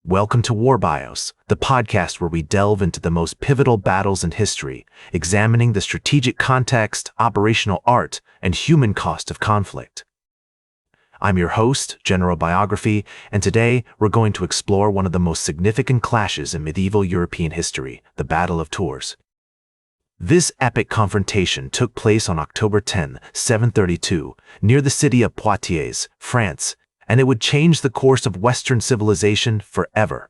Welcome to War Bios, the podcast where we delve into the most pivotal battles in history, examining the strategic context, operational art, and human cost of conflict. I'm your host, General Biography, and today we're going to explore one of the most significant clashes in medieval European history, the Battle of Tours. This epic confrontation took place on October 10, 732, near the city of Poitiers, France, and it would change the course of Western civilization forever.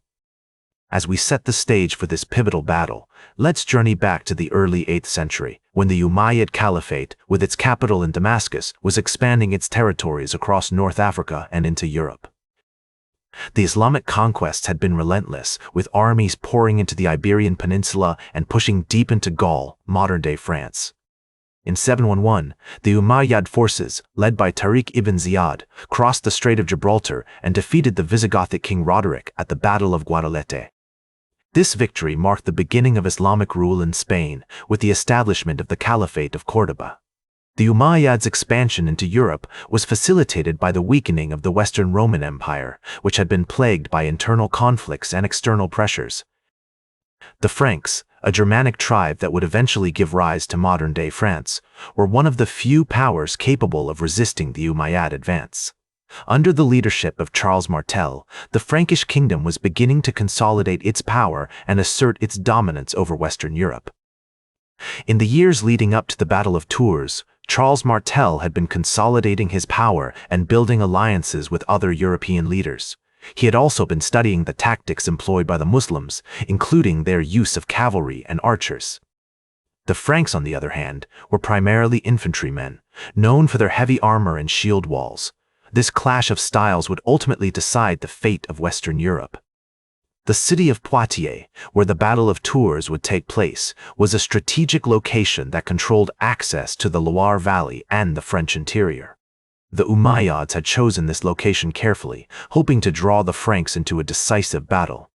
As we set the stage for this pivotal battle, let's journey back to the early 8th century, when the Umayyad Caliphate, with its capital in Damascus, was expanding its territories across North Africa and into Europe. The Islamic conquests had been relentless, with armies pouring into the Iberian Peninsula and pushing deep into Gaul, modern-day France. In 711, the Umayyad forces, led by Tariq ibn Ziyad, crossed the Strait of Gibraltar and defeated the Visigothic king Roderick at the Battle of Guadalete. This victory marked the beginning of Islamic rule in Spain, with the establishment of the Caliphate of Córdoba. The Umayyads' expansion into Europe was facilitated by the weakening of the Western Roman Empire, which had been plagued by internal conflicts and external pressures. The Franks, a Germanic tribe that would eventually give rise to modern-day France, were one of the few powers capable of resisting the Umayyad advance. Under the leadership of Charles Martel, the Frankish kingdom was beginning to consolidate its power and assert its dominance over Western Europe. In the years leading up to the Battle of Tours, Charles Martel had been consolidating his power and building alliances with other European leaders. He had also been studying the tactics employed by the Muslims, including their use of cavalry and archers. The Franks, on the other hand, were primarily infantrymen, known for their heavy armor and shield walls. This clash of styles would ultimately decide the fate of Western Europe. The city of Poitiers, where the Battle of Tours would take place, was a strategic location that controlled access to the Loire Valley and the French interior. The Umayyads had chosen this location carefully, hoping to draw the Franks into a decisive battle.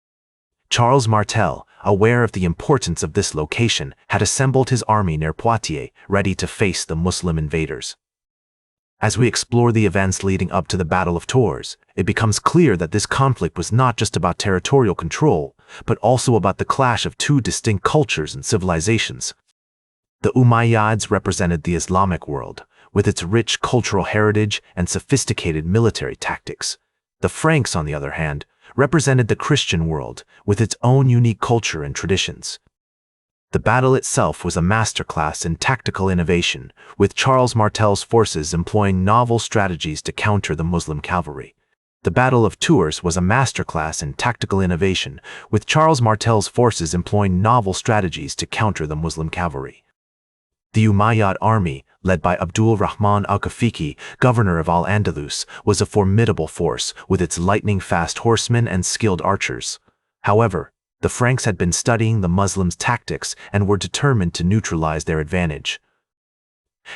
Charles Martel, aware of the importance of this location, had assembled his army near Poitiers, ready to face the Muslim invaders. As we explore the events leading up to the Battle of Tours, it becomes clear that this conflict was not just about territorial control, but also about the clash of two distinct cultures and civilizations. The Umayyads represented the Islamic world, with its rich cultural heritage and sophisticated military tactics. The Franks, on the other hand, represented the Christian world, with its own unique culture and traditions. The battle itself was a masterclass in tactical innovation, with Charles Martel's forces employing novel strategies to counter the Muslim cavalry. The Battle of Tours was a masterclass in tactical innovation, with Charles Martel's forces employing novel strategies to counter the Muslim cavalry. The Umayyad army, led by Abdul Rahman al-Kafiki, governor of Al-Andalus, was a formidable force with its lightning-fast horsemen and skilled archers. However, the Franks had been studying the Muslims' tactics and were determined to neutralize their advantage.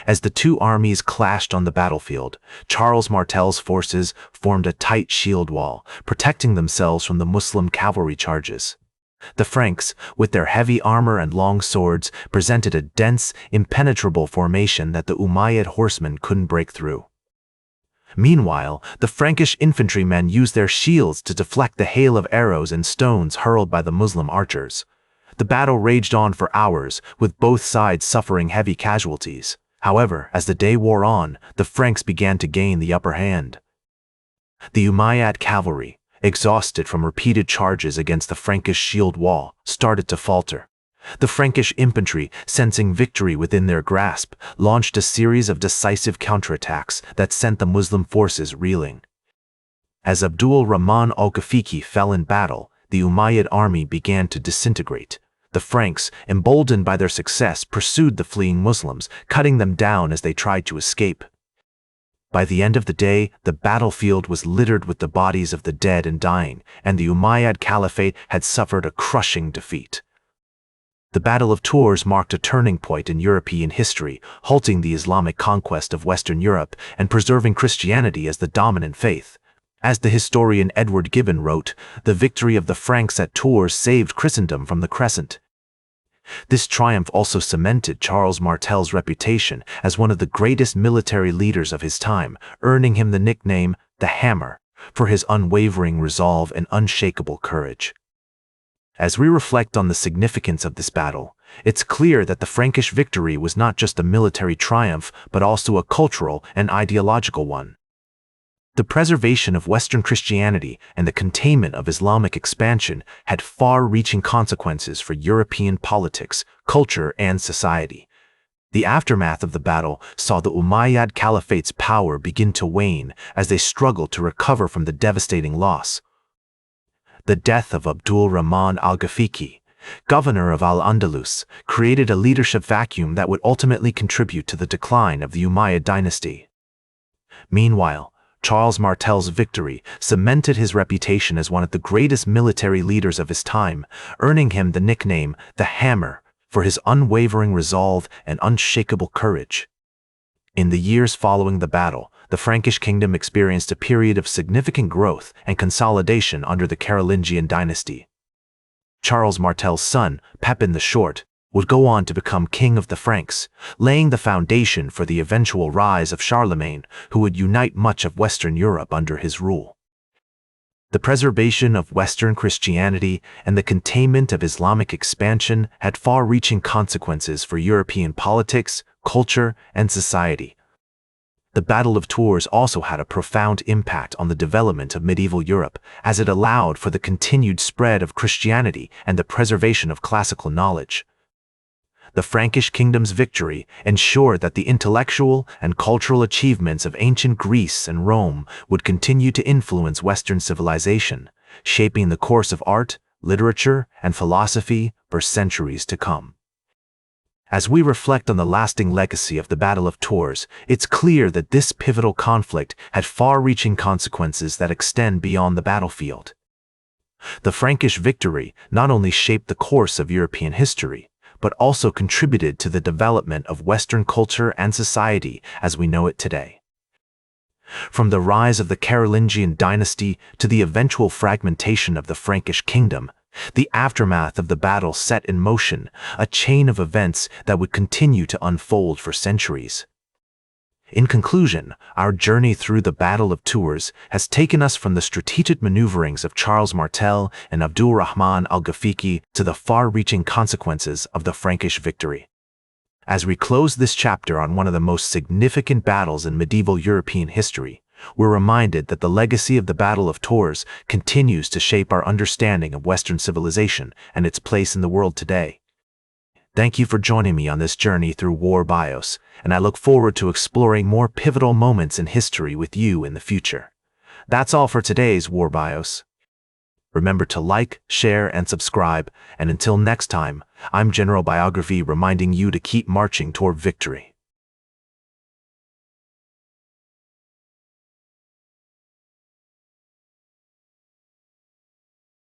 As the two armies clashed on the battlefield, Charles Martel's forces formed a tight shield wall, protecting themselves from the Muslim cavalry charges. The Franks, with their heavy armor and long swords, presented a dense, impenetrable formation that the Umayyad horsemen couldn't break through. Meanwhile, the Frankish infantrymen used their shields to deflect the hail of arrows and stones hurled by the Muslim archers. The battle raged on for hours, with both sides suffering heavy casualties. However, as the day wore on, the Franks began to gain the upper hand. The Umayyad cavalry, exhausted from repeated charges against the Frankish shield wall, started to falter. The Frankish infantry, sensing victory within their grasp, launched a series of decisive counterattacks that sent the Muslim forces reeling. As Abdul Rahman al-Kafiki fell in battle, the Umayyad army began to disintegrate. The Franks, emboldened by their success, pursued the fleeing Muslims, cutting them down as they tried to escape. By the end of the day, the battlefield was littered with the bodies of the dead and dying, and the Umayyad Caliphate had suffered a crushing defeat. The Battle of Tours marked a turning point in European history, halting the Islamic conquest of Western Europe and preserving Christianity as the dominant faith. As the historian Edward Gibbon wrote, the victory of the Franks at Tours saved Christendom from the Crescent. This triumph also cemented Charles Martel's reputation as one of the greatest military leaders of his time, earning him the nickname the Hammer, for his unwavering resolve and unshakable courage. As we reflect on the significance of this battle, it's clear that the Frankish victory was not just a military triumph, but also a cultural and ideological one. The preservation of Western Christianity and the containment of Islamic expansion had far-reaching consequences for European politics, culture, and society. The aftermath of the battle saw the Umayyad Caliphate's power begin to wane as they struggled to recover from the devastating loss. The death of Abdul Rahman al-Ghafiqi, governor of Al-Andalus, created a leadership vacuum that would ultimately contribute to the decline of the Umayyad dynasty. Meanwhile, Charles Martel's victory cemented his reputation as one of the greatest military leaders of his time, earning him the nickname the Hammer for his unwavering resolve and unshakable courage. In the years following the battle, the Frankish kingdom experienced a period of significant growth and consolidation under the Carolingian dynasty. Charles Martel's son, Pepin the Short, would go on to become king of the Franks, laying the foundation for the eventual rise of Charlemagne, who would unite much of Western Europe under his rule. The preservation of Western Christianity and the containment of Islamic expansion had far-reaching consequences for European politics, culture, and society. The Battle of Tours also had a profound impact on the development of medieval Europe, as it allowed for the continued spread of Christianity and the preservation of classical knowledge. The Frankish kingdom's victory ensured that the intellectual and cultural achievements of ancient Greece and Rome would continue to influence Western civilization, shaping the course of art, literature, and philosophy for centuries to come. As we reflect on the lasting legacy of the Battle of Tours, it's clear that this pivotal conflict had far-reaching consequences that extend beyond the battlefield. The Frankish victory not only shaped the course of European history, but also contributed to the development of Western culture and society as we know it today. From the rise of the Carolingian dynasty to the eventual fragmentation of the Frankish kingdom, the aftermath of the battle set in motion a chain of events that would continue to unfold for centuries. In conclusion, our journey through the Battle of Tours has taken us from the strategic maneuverings of Charles Martel and Abdul Rahman al-Ghafiqi to the far-reaching consequences of the Frankish victory. As we close this chapter on one of the most significant battles in medieval European history, we're reminded that the legacy of the Battle of Tours continues to shape our understanding of Western civilization and its place in the world today. Thank you for joining me on this journey through War Bios, and I look forward to exploring more pivotal moments in history with you in the future. That's all for today's War Bios. Remember to like, share, and subscribe, and until next time, I'm General Biography reminding you to keep marching toward victory.